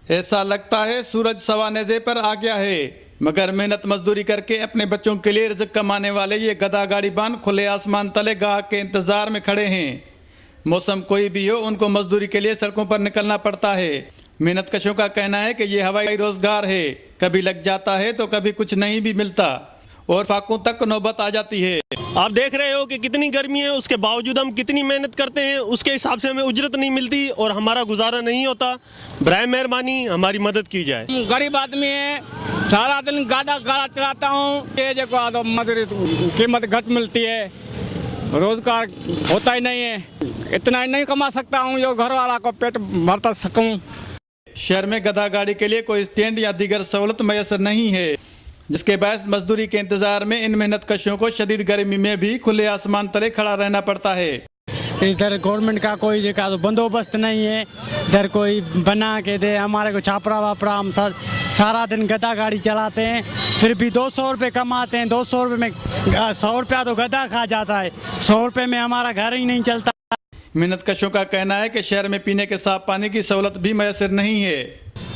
ऐसा लगता है सूरज सवा नेज़े पर आ गया है, मगर मेहनत मजदूरी करके अपने बच्चों के लिए रिज़्क़ कमाने वाले ये गधा गाड़ी बान खुले आसमान तले गाहक के इंतजार में खड़े हैं। मौसम कोई भी हो, उनको मजदूरी के लिए सड़कों पर निकलना पड़ता है। मेहनत कशों का कहना है कि ये हवाई रोजगार है, कभी लग जाता है तो कभी कुछ नहीं भी मिलता और फाकों तक नौबत आ जाती है। आप देख रहे हो कि कितनी गर्मी है, उसके बावजूद हम कितनी मेहनत करते हैं, उसके हिसाब से हमें उजरत नहीं मिलती और हमारा गुजारा नहीं होता। बराए मेहरबानी हमारी मदद की जाए। गरीब आदमी है, सारा दिन गाड़ा चलाता हूँ, ये जो मजदूरी कीमत घट मिलती है, रोजगार होता ही नहीं है, इतना ही नहीं कमा सकता हूँ जो घर वाला को पेट भरता सकूँ। शहर में गधा गाड़ी के लिए कोई स्टैंड या दीगर सहूलत मैसर नहीं है, जिसके बायस मजदूरी के इंतजार में इन मेहनत कशों को शदीद गर्मी में भी खुले आसमान तले खड़ा रहना पड़ता है। इधर गवर्नमेंट का कोई जगह तो बंदोबस्त नहीं है, इधर कोई बना के दे हमारे को छापरा वापरा। हम सारा दिन गधा गाड़ी चलाते हैं, फिर भी 200 रुपये कमाते हैं। 200 रुपये में 100 रुपया तो गधा खा जाता है, 100 रुपये में हमारा घर ही नहीं चलता। मेहनत कशों का कहना है कि शहर में पीने के साफ पानी की सहूलत भी मैसर नहीं है।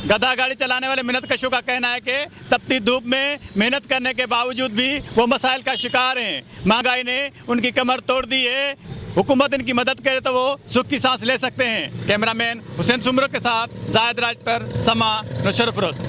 गधा गाड़ी चलाने वाले मेहनत कशों का कहना है कि तपती धूप में मेहनत करने के बावजूद भी वो मसाइल का शिकार हैं। महंगाई ने उनकी कमर तोड़ दी है, हुकूमत इनकी मदद करे तो वो सुख की सांस ले सकते हैं। कैमरामैन हुसैन सुमरो के साथ जायद राज पर समा नशर फरोज।